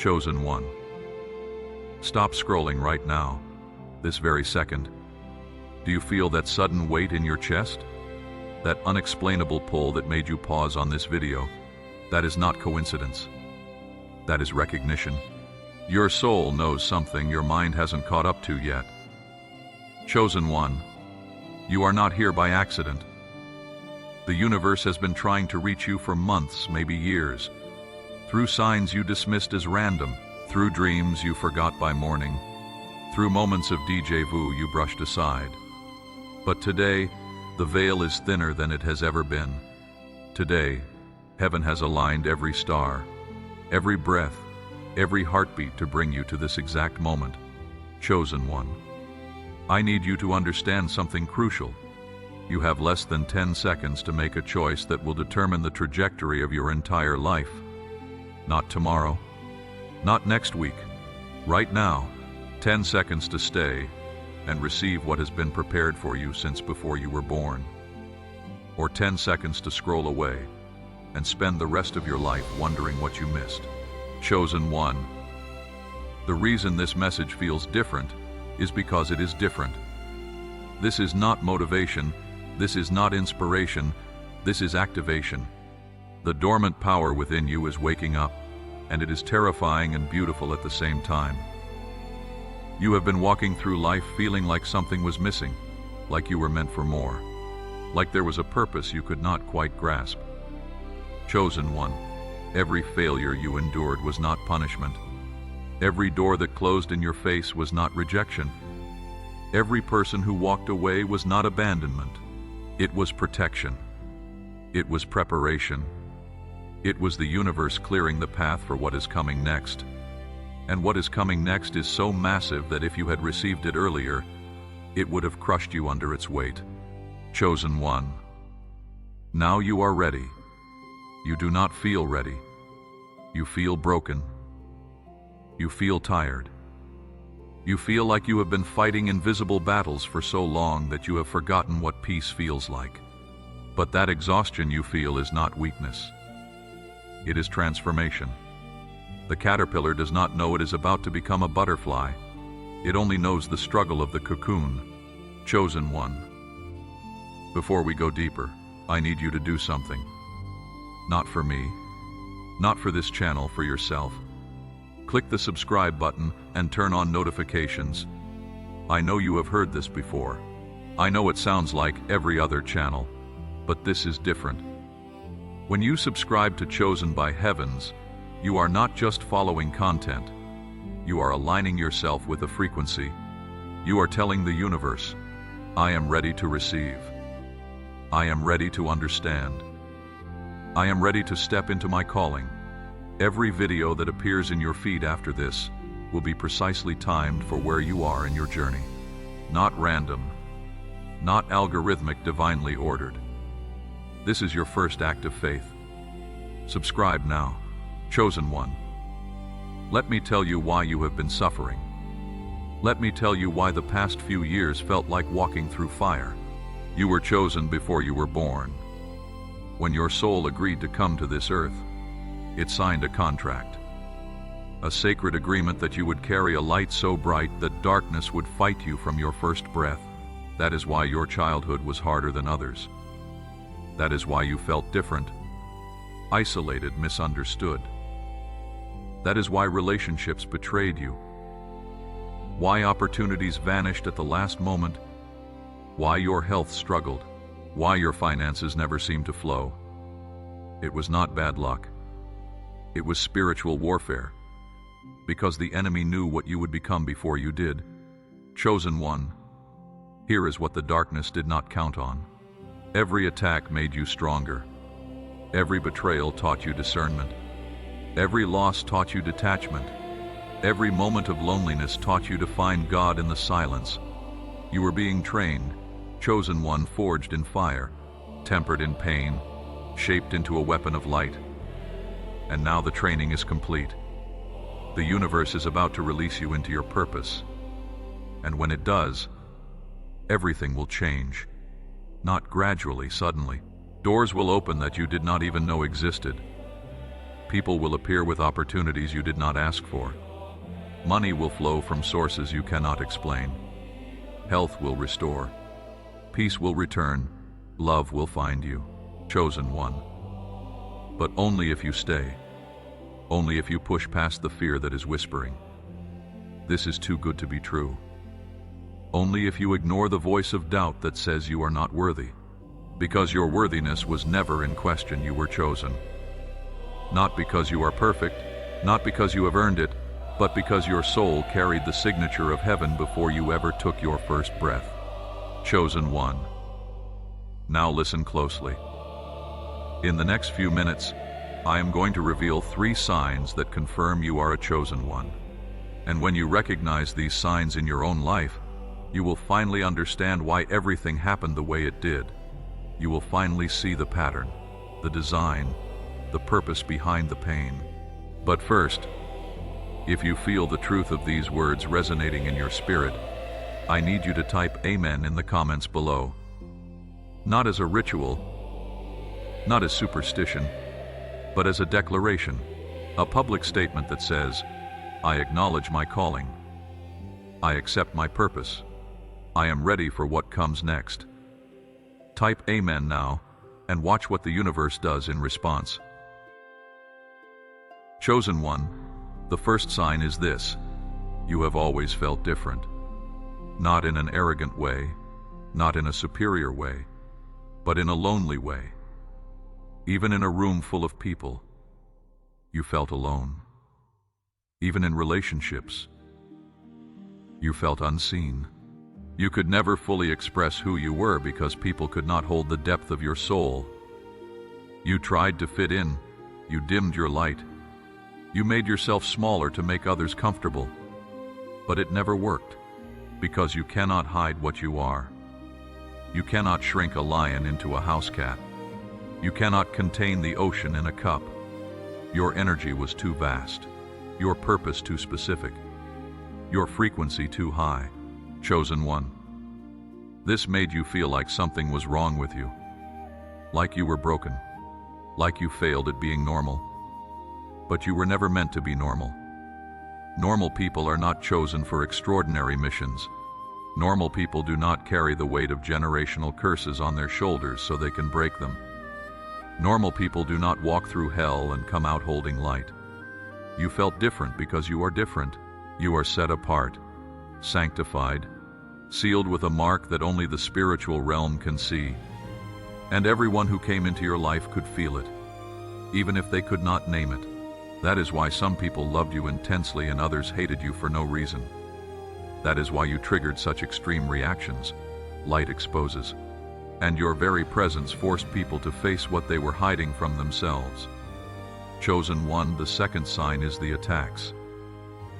Chosen one. Stop scrolling right now, this very second. Do you feel that sudden weight in your chest? That unexplainable pull that made you pause on this video? That is not coincidence. That is recognition. Your soul knows something your mind hasn't caught up to yet. Chosen one, you are not here by accident. The universe has been trying to reach you for months, maybe years. Through signs you dismissed as random, through dreams you forgot by morning, through moments of déjà vu you brushed aside. But today, the veil is thinner than it has ever been. Today, heaven has aligned every star, every breath, every heartbeat to bring you to this exact moment. Chosen one. I need you to understand something crucial. You have less than 10 seconds to make a choice that will determine the trajectory of your entire life. Not tomorrow, not next week. Right now, 10 seconds to stay and receive what has been prepared for you since before you were born. Or 10 seconds to scroll away and spend the rest of your life wondering what you missed. Chosen one. The reason this message feels different is because it is different. This is not motivation, this is not inspiration, this is activation. The dormant power within you is waking up, and it is terrifying and beautiful at the same time. You have been walking through life feeling like something was missing, like you were meant for more, like there was a purpose you could not quite grasp. Chosen one, every failure you endured was not punishment. Every door that closed in your face was not rejection. Every person who walked away was not abandonment. It was protection. It was preparation. It was the universe clearing the path for what is coming next. And what is coming next is so massive that if you had received it earlier, it would have crushed you under its weight. Chosen one. Now you are ready. You do not feel ready. You feel broken. You feel tired. You feel like you have been fighting invisible battles for so long that you have forgotten what peace feels like. But that exhaustion you feel is not weakness. It is transformation. The caterpillar does not know it is about to become a butterfly. It only knows the struggle of the cocoon. Chosen one. Before we go deeper, I need you to do something. Not for me, not for this channel, for yourself. Click the subscribe button and turn on notifications. I know you have heard this before. I know it sounds like every other channel, but this is different. When you subscribe to Chosen by Heavens, you are not just following content. You are aligning yourself with a frequency. You are telling the universe, I am ready to receive. I am ready to understand. I am ready to step into my calling. Every video that appears in your feed after this will be precisely timed for where you are in your journey. Not random, not algorithmic, divinely ordered. This is your first act of faith. Subscribe now. Chosen one. Let me tell you why you have been suffering. Let me tell you why the past few years felt like walking through fire. You were chosen before you were born. When your soul agreed to come to this earth, it signed a contract. A sacred agreement that you would carry a light so bright that darkness would fight you from your first breath. That is why your childhood was harder than others. That is why you felt different, isolated, misunderstood. That is why relationships betrayed you. Why opportunities vanished at the last moment. Why your health struggled. Why your finances never seemed to flow. It was not bad luck. It was spiritual warfare. Because the enemy knew what you would become before you did. Chosen one. Here is what the darkness did not count on. Every attack made you stronger. Every betrayal taught you discernment. Every loss taught you detachment. Every moment of loneliness taught you to find God in the silence. You were being trained. Chosen one, forged in fire, tempered in pain, shaped into a weapon of light. And now the training is complete. The universe is about to release you into your purpose. And when it does, everything will change. Not gradually, suddenly. Doors will open that you did not even know existed. People will appear with opportunities you did not ask for. Money will flow from sources you cannot explain. Health will restore. Peace will return. Love will find you. Chosen one. But only if you stay. Only if you push past the fear that is whispering, "This is too good to be true." Only if you ignore the voice of doubt that says you are not worthy. Because your worthiness was never in question, you were chosen. Not because you are perfect, not because you have earned it, but because your soul carried the signature of heaven before you ever took your first breath. Chosen one. Now listen closely. In the next few minutes, I am going to reveal 3 signs that confirm you are a chosen one. And when you recognize these signs in your own life, you will finally understand why everything happened the way it did. You will finally see the pattern, the design, the purpose behind the pain. But first, if you feel the truth of these words resonating in your spirit, I need you to type Amen in the comments below. Not as a ritual, not as superstition, but as a declaration, a public statement that says, "I acknowledge my calling. I accept my purpose. I am ready for what comes next." Type Amen now and watch what the universe does in response. Chosen one, the first sign is this: you have always felt different. Not in an arrogant way, not in a superior way, but in a lonely way. Even in a room full of people, you felt alone. Even in relationships, you felt unseen. You could never fully express who you were because people could not hold the depth of your soul. You tried to fit in. You dimmed your light. You made yourself smaller to make others comfortable. But it never worked, because you cannot hide what you are. You cannot shrink a lion into a house cat. You cannot contain the ocean in a cup. Your energy was too vast. Your purpose too specific. Your frequency too high. Chosen one. This made you feel like something was wrong with you. Like you were broken. Like you failed at being normal. But you were never meant to be normal. Normal people are not chosen for extraordinary missions. Normal people do not carry the weight of generational curses on their shoulders so they can break them. Normal people do not walk through hell and come out holding light. You felt different because you are different. You are set apart, sanctified, sealed with a mark that only the spiritual realm can see. And everyone who came into your life could feel it, even if they could not name it. That is why some people loved you intensely and others hated you for no reason. That is why you triggered such extreme reactions. Light exposes. And your very presence forced people to face what they were hiding from themselves. Chosen one, the second sign is the attacks.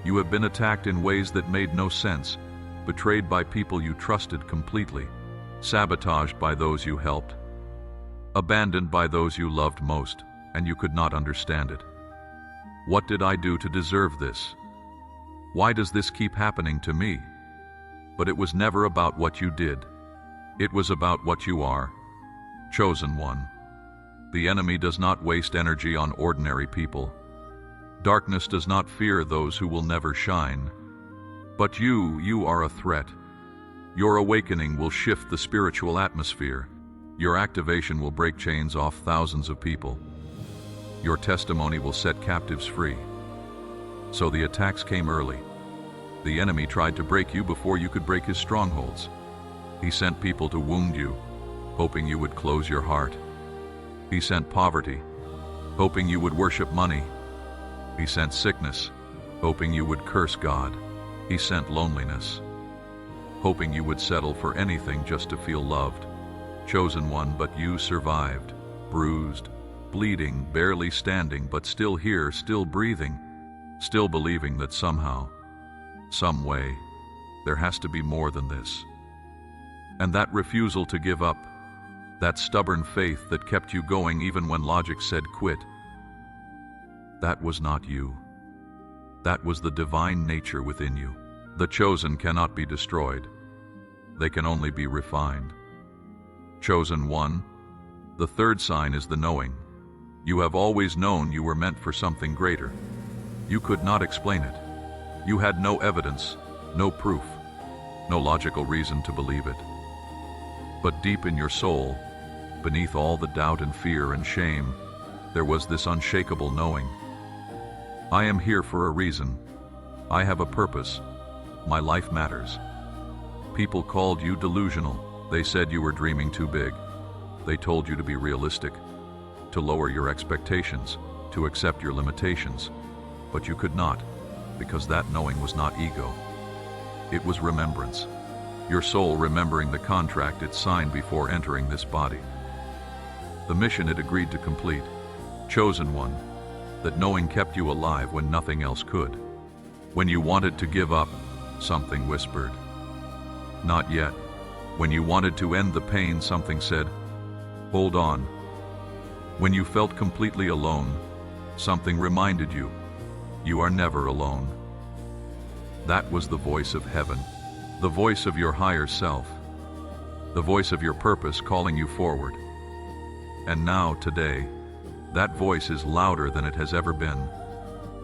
You have been attacked in ways that made no sense, betrayed by people you trusted completely, sabotaged by those you helped, abandoned by those you loved most, and you could not understand it. What did I do to deserve this? Why does this keep happening to me? But it was never about what you did. It was about what you are. Chosen one. The enemy does not waste energy on ordinary people. Darkness does not fear those who will never shine. But you are a threat. Your awakening will shift the spiritual atmosphere. Your activation will break chains off thousands of people. Your testimony will set captives free. So the attacks came early. The enemy tried to break you before you could break his strongholds. He sent people to wound you, hoping you would close your heart. He sent poverty, hoping you would worship money. He sent sickness, hoping you would curse God. He sent loneliness, hoping you would settle for anything just to feel loved. Chosen one, but you survived, bruised, bleeding, barely standing, but still here, still breathing, still believing that somehow, some way, there has to be more than this. And that refusal to give up, that stubborn faith that kept you going even when logic said quit, that was not you. That was the divine nature within you. The chosen cannot be destroyed. They can only be refined. Chosen one, the third sign is the knowing. You have always known you were meant for something greater. You could not explain it. You had no evidence, no proof, no logical reason to believe it. But deep in your soul, beneath all the doubt and fear and shame, there was this unshakable knowing. I am here for a reason. I have a purpose. My life matters. People called you delusional. They said you were dreaming too big. They told you to be realistic, to lower your expectations, to accept your limitations. But you could not, because that knowing was not ego. It was remembrance. Your soul remembering the contract it signed before entering this body. The mission it agreed to complete. Chosen one. That knowing kept you alive when nothing else could. When you wanted to give up, something whispered, "Not yet." When you wanted to end the pain, something said, "Hold on." When you felt completely alone, something reminded you, you are never alone. That was the voice of heaven, the voice of your higher self, the voice of your purpose calling you forward. And now, today, that voice is louder than it has ever been.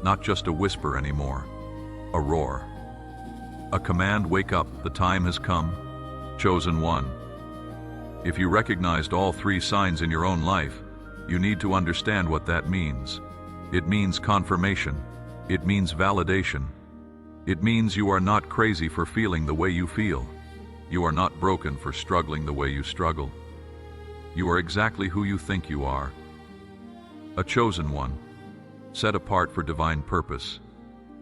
Not just a whisper anymore, a roar. A command, wake up, the time has come. Chosen one. If you recognized all three signs in your own life, you need to understand what that means. It means confirmation. It means validation. It means you are not crazy for feeling the way you feel. You are not broken for struggling the way you struggle. You are exactly who you think you are. A chosen one, set apart for divine purpose,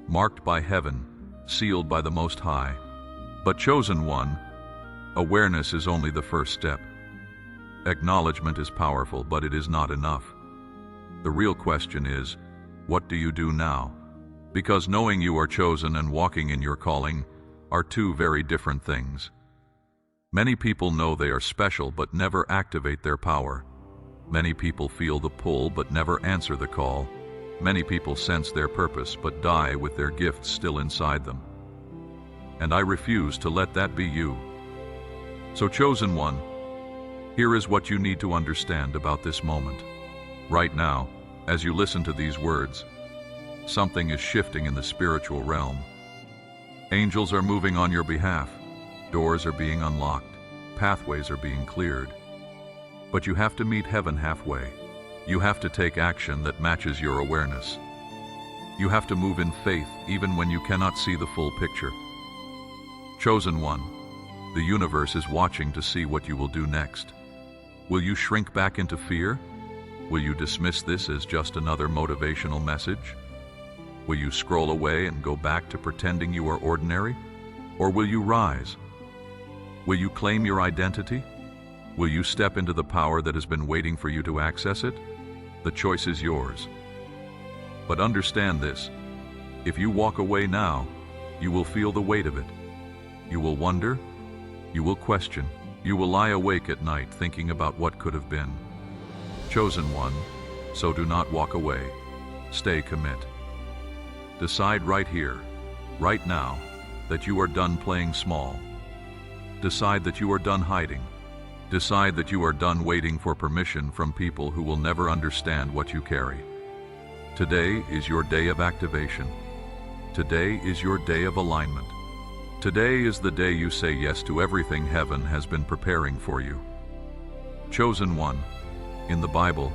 marked by heaven, sealed by the Most High. But chosen one, awareness is only the first step. Acknowledgement is powerful, but it is not enough. The real question is, what do you do now? Because knowing you are chosen and walking in your calling are two very different things. Many people know they are special but never activate their power. Many people feel the pull but never answer the call. Many people sense their purpose but die with their gifts still inside them. And I refuse to let that be you. So, chosen one, here is what you need to understand about this moment. Right now, as you listen to these words, something is shifting in the spiritual realm. Angels are moving on your behalf. Doors are being unlocked. Pathways are being cleared. But you have to meet heaven halfway. You have to take action that matches your awareness. You have to move in faith even when you cannot see the full picture. Chosen one, the universe is watching to see what you will do next. Will you shrink back into fear? Will you dismiss this as just another motivational message? Will you scroll away and go back to pretending you are ordinary? Or will you rise? Will you claim your identity? Will you step into the power that has been waiting for you to access it? The choice is yours. But understand this, if you walk away now, you will feel the weight of it. You will wonder, you will question, you will lie awake at night thinking about what could have been. Chosen one, so do not walk away. Stay commit. Decide right here, right now, that you are done playing small. Decide that you are done hiding. Decide that you are done waiting for permission from people who will never understand what you carry. Today is your day of activation. Today is your day of alignment. Today is the day you say yes to everything heaven has been preparing for you. Chosen one, in the Bible,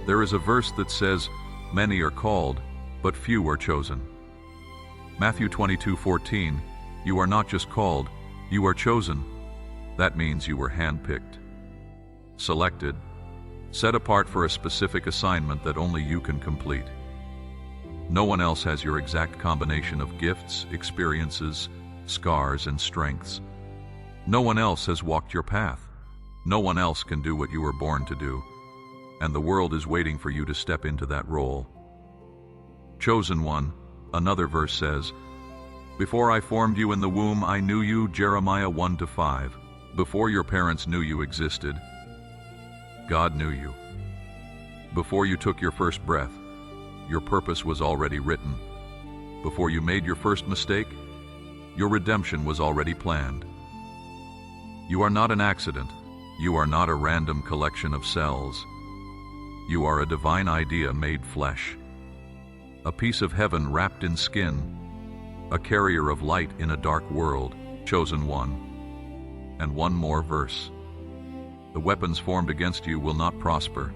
there is a verse that says, "Many are called, but few are chosen." Matthew 22:14, you are not just called, you are chosen. That means you were handpicked, selected, set apart for a specific assignment that only you can complete. No one else has your exact combination of gifts, experiences, scars, and strengths. No one else has walked your path. No one else can do what you were born to do. And the world is waiting for you to step into that role. Chosen one, another verse says, "Before I formed you in the womb, I knew you," Jeremiah 1-5. Before your parents knew you existed, God knew you. Before you took your first breath, your purpose was already written. Before you made your first mistake, your redemption was already planned. You are not an accident. You are not a random collection of cells. You are a divine idea made flesh, a piece of heaven wrapped in skin, a carrier of light in a dark world, chosen one. And one more verse. The weapons formed against you will not prosper.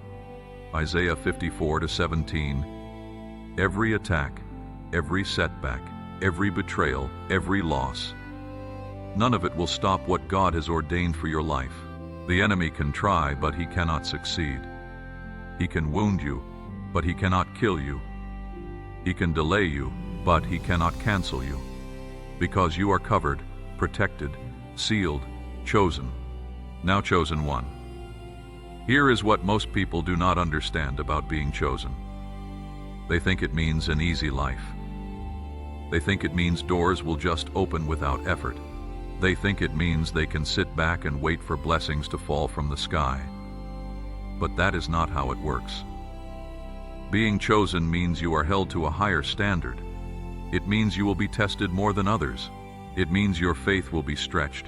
Isaiah 54:17. Every attack, every setback, every betrayal, every loss, none of it will stop what God has ordained for your life. The enemy can try, but he cannot succeed. He can wound you, but he cannot kill you. He can delay you, but he cannot cancel you. Because you are covered, protected, sealed, chosen. Now chosen one. Here is what most people do not understand about being chosen. They think it means an easy life. They think it means doors will just open without effort. They think it means they can sit back and wait for blessings to fall from the sky. But that is not how it works. Being chosen means you are held to a higher standard. It means you will be tested more than others. It means your faith will be stretched.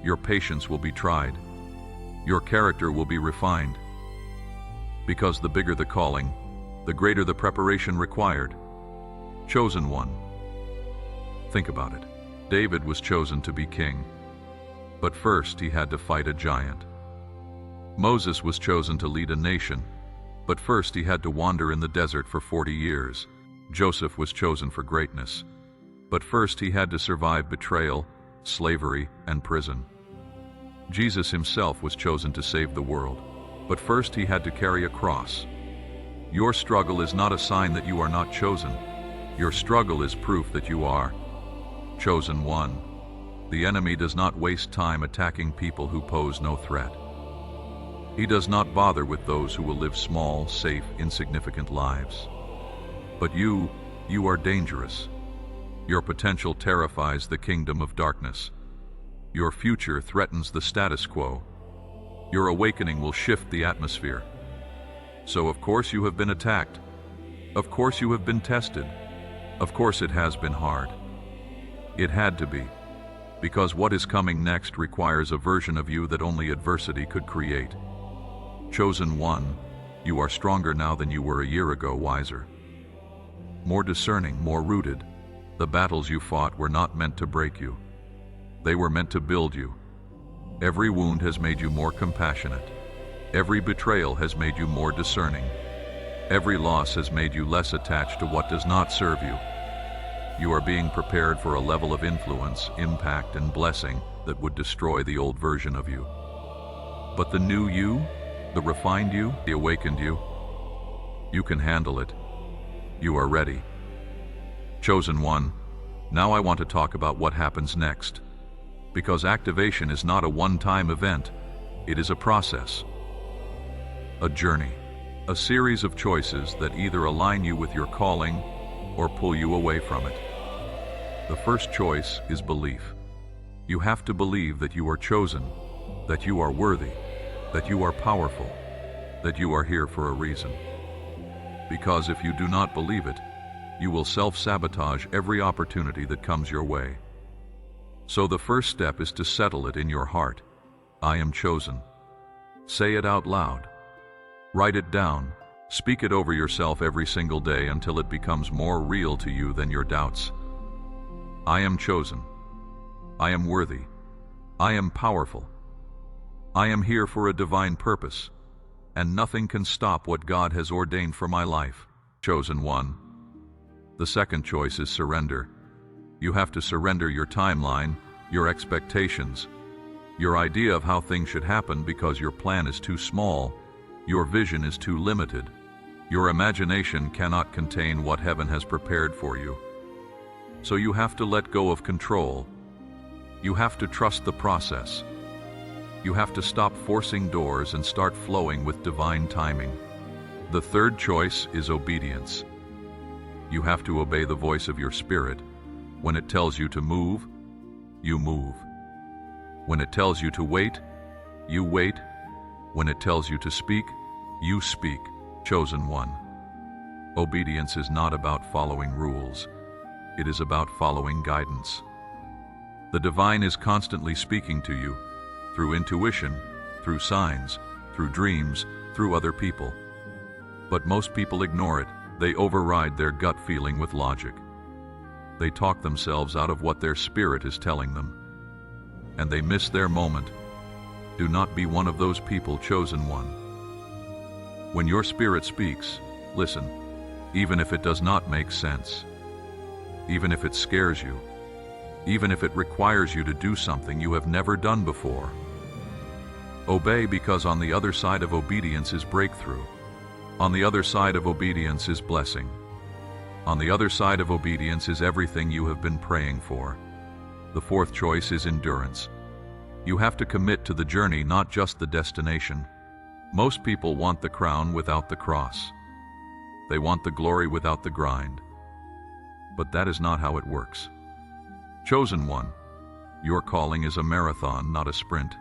Your patience will be tried. Your character will be refined. Because the bigger the calling, the greater the preparation required. Chosen one. Think about it. David was chosen to be king. But first he had to fight a giant. Moses was chosen to lead a nation. But first he had to wander in the desert for 40 years. Joseph was chosen for greatness. But first he had to survive betrayal, slavery, and prison. Jesus himself was chosen to save the world. But first he had to carry a cross. Your struggle is not a sign that you are not chosen. Your struggle is proof that you are chosen one. The enemy does not waste time attacking people who pose no threat. He does not bother with those who will live small, safe, insignificant lives. But you are dangerous. Your potential terrifies the kingdom of darkness. Your future threatens the status quo. Your awakening will shift the atmosphere. So of course you have been attacked. Of course you have been tested. Of course it has been hard. It had to be, because what is coming next requires a version of you that only adversity could create. Chosen one, you are stronger now than you were a year ago, wiser. More discerning, more rooted. The battles you fought were not meant to break you. They were meant to build you. Every wound has made you more compassionate. Every betrayal has made you more discerning. Every loss has made you less attached to what does not serve you. You are being prepared for a level of influence, impact, and blessing that would destroy the old version of you. But the new you, the refined you, the awakened you, you can handle it. You are ready. Chosen one, now I want to talk about what happens next. Because activation is not a one-time event, it is a process. A journey. A series of choices that either align you with your calling or pull you away from it. The first choice is belief. You have to believe that you are chosen, that you are worthy, that you are powerful, that you are here for a reason. Because if you do not believe it, you will self-sabotage every opportunity that comes your way. So the first step is to settle it in your heart. I am chosen. Say it out loud. Write it down. Speak it over yourself every single day until it becomes more real to you than your doubts. I am chosen. I am worthy. I am powerful. I am here for a divine purpose, and nothing can stop what God has ordained for my life. Chosen one. The second choice is surrender. You have to surrender your timeline, your expectations, your idea of how things should happen because your plan is too small, your vision is too limited. Your imagination cannot contain what heaven has prepared for you. So you have to let go of control. You have to trust the process. You have to stop forcing doors and start flowing with divine timing. The third choice is obedience. You have to obey the voice of your spirit. When it tells you to move, you move. When it tells you to wait, you wait. When it tells you to speak, you speak. Chosen one. Obedience is not about following rules. It is about following guidance. The divine is constantly speaking to you, through intuition, through signs, through dreams, through other people. But most people ignore it. They override their gut feeling with logic. They talk themselves out of what their spirit is telling them. And they miss their moment. Do not be one of those people, chosen one. When your spirit speaks, listen, even if it does not make sense. Even if it scares you. Even if it requires you to do something you have never done before. Obey, because on the other side of obedience is breakthrough. On the other side of obedience is blessing. On the other side of obedience is everything you have been praying for. The fourth choice is endurance. You have to commit to the journey, not just the destination. Most people want the crown without the cross. They want the glory without the grind. But that is not how it works. Chosen one, your calling is a marathon, not a sprint.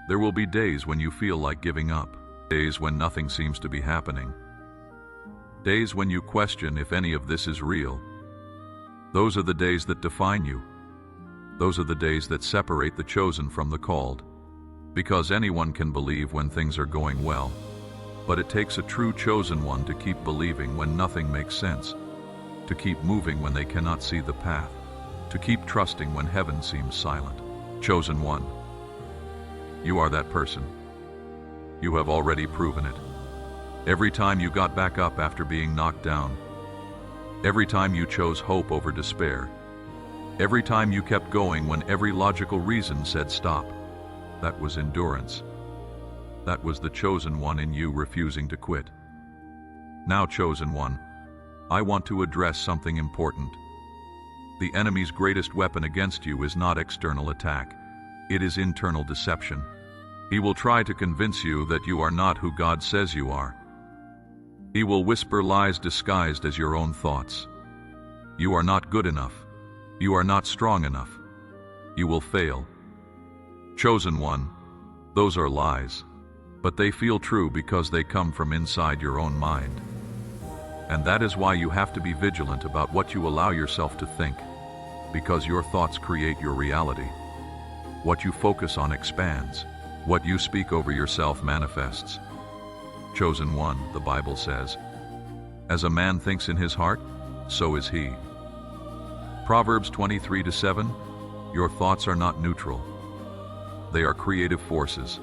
There will be days when you feel like giving up. Days when nothing seems to be happening. Days when you question if any of this is real. Those are the days that define you. Those are the days that separate the chosen from the called. Because anyone can believe when things are going well, but it takes a true chosen one to keep believing when nothing makes sense, to keep moving when they cannot see the path, to keep trusting when heaven seems silent. Chosen one, you are that person. You have already proven it. Every time you got back up after being knocked down, every time you chose hope over despair, every time you kept going when every logical reason said stop, that was endurance. That was the chosen one in you refusing to quit. Now, chosen one, I want to address something important. The enemy's greatest weapon against you is not external attack. It is internal deception. He will try to convince you that you are not who God says you are. He will whisper lies disguised as your own thoughts. You are not good enough. You are not strong enough. You will fail. Chosen one, those are lies, but they feel true because they come from inside your own mind. And that is why you have to be vigilant about what you allow yourself to think, because your thoughts create your reality. What you focus on expands. What you speak over yourself manifests. Chosen one, the Bible says, as a man thinks in his heart, so is he. Proverbs 23:7, your thoughts are not neutral. They are creative forces.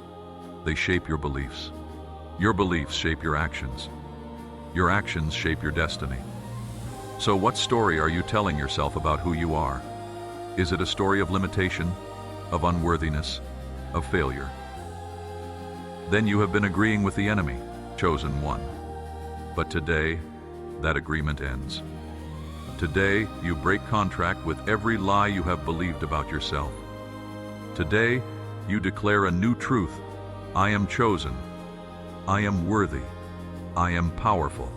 They shape your beliefs. Your beliefs shape your actions. Your actions shape your destiny. So what story are you telling yourself about who you are? Is it a story of limitation, of unworthiness, of failure? Then you have been agreeing with the enemy, chosen one. But today, that agreement ends. Today, you break contract with every lie you have believed about yourself. Today, you declare a new truth. I am chosen. I am worthy. I am powerful.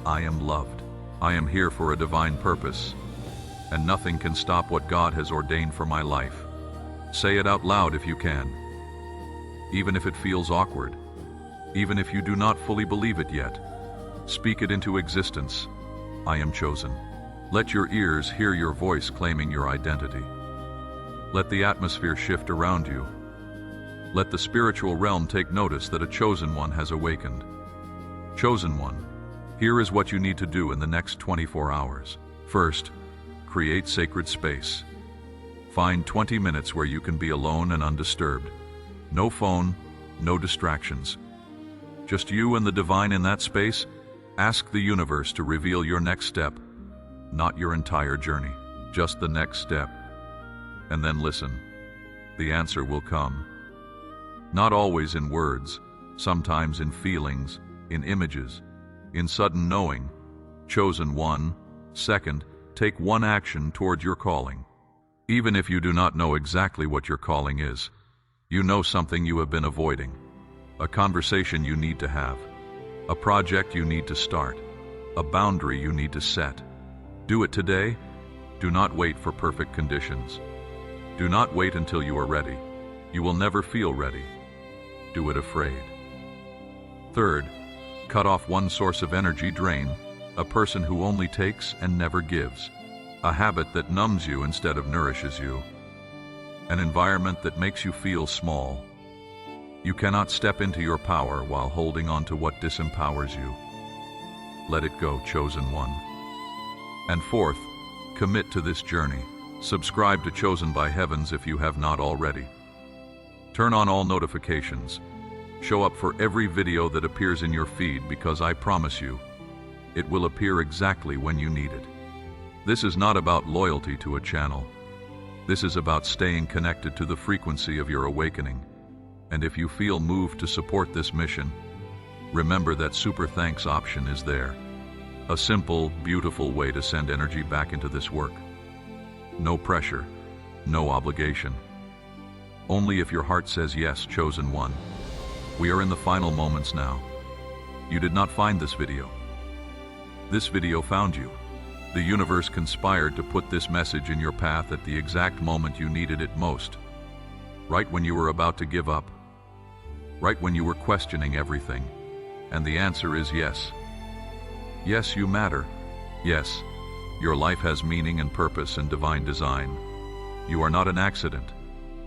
I am loved. I am here for a divine purpose, and nothing can stop what God has ordained for my life. Say it out loud if you can. Even if it feels awkward, even if you do not fully believe it yet, speak it into existence. I am chosen. Let your ears hear your voice claiming your identity. Let the atmosphere shift around you. Let the spiritual realm take notice that a chosen one has awakened. Chosen one, here is what you need to do in the next 24 hours. First, create sacred space. Find 20 minutes where you can be alone and undisturbed. No phone, no distractions. Just you and the divine in that space. Ask the universe to reveal your next step, not your entire journey, just the next step. And then listen. The answer will come. Not always in words, sometimes in feelings, in images, in sudden knowing. Chosen one, second, take one action toward your calling. Even if you do not know exactly what your calling is, you know something you have been avoiding, a conversation you need to have, a project you need to start, a boundary you need to set. Do it today. Do not wait for perfect conditions. Do not wait until you are ready. You will never feel ready. Do it afraid. Third, cut off one source of energy drain, a person who only takes and never gives, a habit that numbs you instead of nourishes you, an environment that makes you feel small. You cannot step into your power while holding on to what disempowers you. let it go, chosen one. And fourth, commit to this journey. Subscribe to Chosen by Heavens if you have not already. Turn on all notifications. Show up for every video that appears in your feed, because I promise you, it will appear exactly when you need it. This is not about loyalty to a channel. This is about staying connected to the frequency of your awakening. And if you feel moved to support this mission, remember that Super Thanks option is there. A simple, beautiful way to send energy back into this work. No pressure, no obligation. Only if your heart says yes, chosen one. We are in the final moments now. You did not find this video. This video found you. The universe conspired to put this message in your path at the exact moment you needed it most. Right when you were about to give up. Right when you were questioning everything. And the answer is yes. Yes, you matter. Yes, your life has meaning and purpose and divine design. You are not an accident.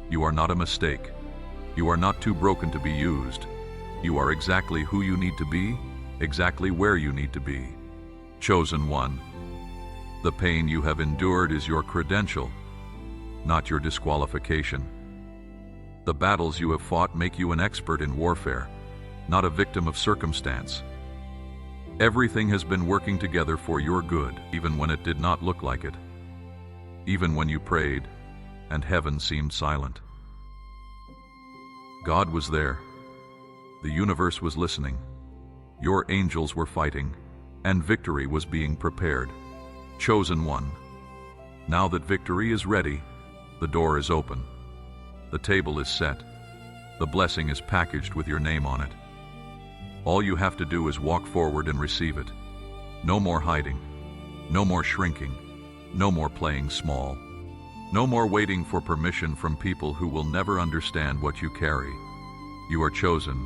You are not a mistake. You are not too broken to be used. You are exactly who you need to be, exactly where you need to be. Chosen one. The pain you have endured is your credential, not your disqualification. The battles you have fought make you an expert in warfare, not a victim of circumstance. Everything has been working together for your good, even when it did not look like it. Even when you prayed, and heaven seemed silent. God was there. The universe was listening. Your angels were fighting, and victory was being prepared. Chosen one. Now that victory is ready, the door is open. The table is set. The blessing is packaged with your name on it. All you have to do is walk forward and receive it. No more hiding. No more shrinking. No more playing small. No more waiting for permission from people who will never understand what you carry. You are chosen,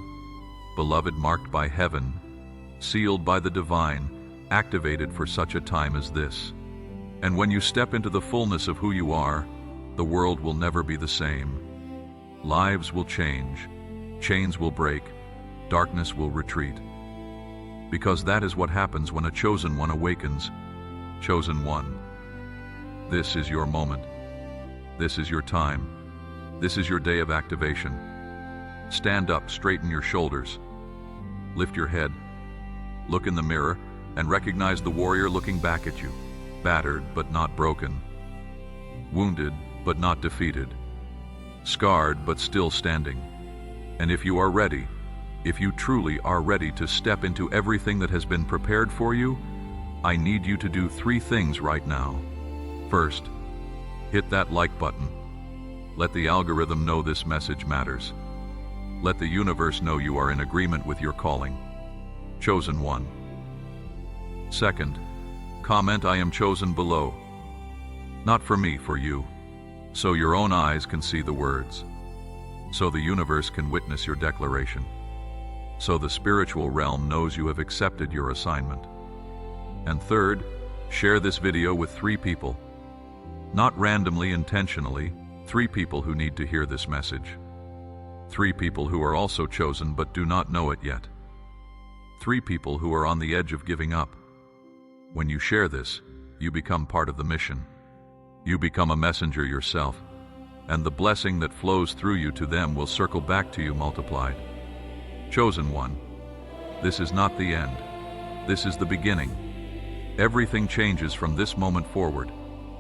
beloved, marked by heaven, sealed by the divine, activated for such a time as this. And when you step into the fullness of who you are, the world will never be the same. Lives will change, chains will break, darkness will retreat. Because that is what happens when a chosen one awakens. Chosen one. This is your moment. This is your time. This is your day of activation. Stand up, straighten your shoulders. Lift your head. Look in the mirror and recognize the warrior looking back at you. Battered but not broken. Wounded but not defeated. Scarred but still standing. And if you are ready, if you truly are ready to step into everything that has been prepared for you, I need you to do 3 things right now. First, hit that like button. Let the algorithm know this message matters. Let the universe know you are in agreement with your calling. Chosen one. Second, comment "I am chosen" below. Not for me, for you. So your own eyes can see the words. So the universe can witness your declaration. So the spiritual realm knows you have accepted your assignment. And third, share this video with 3 people. Not randomly, intentionally, 3 people who need to hear this message. 3 people who are also chosen but do not know it yet. 3 people who are on the edge of giving up. When you share this, you become part of the mission. You become a messenger yourself, and the blessing that flows through you to them will circle back to you multiplied. Chosen one. This is not the end. This is the beginning. Everything changes from this moment forward.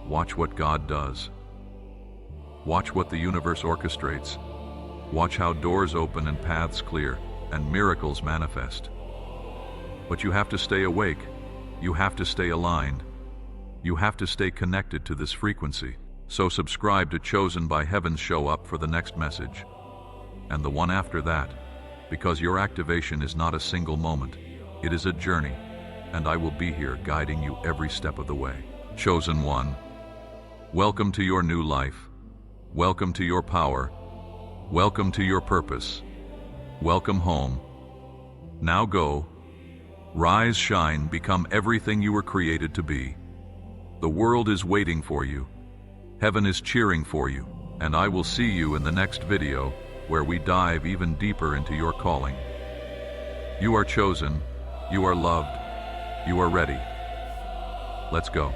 Watch what God does. Watch what the universe orchestrates. Watch how doors open and paths clear and miracles manifest. But you have to stay awake. You have to stay aligned. You have to stay connected to this frequency. So subscribe to Chosen by Heavens, show up for the next message. And the one after that. Because your activation is not a single moment. It is a journey. And I will be here guiding you every step of the way. Chosen one. Welcome to your new life. Welcome to your power. Welcome to your purpose. Welcome home. Now go. Rise, shine, become everything you were created to be. The world is waiting for you. Heaven is cheering for you. And I will see you in the next video, where we dive even deeper into your calling. You are chosen. You are loved. You are ready. Let's go.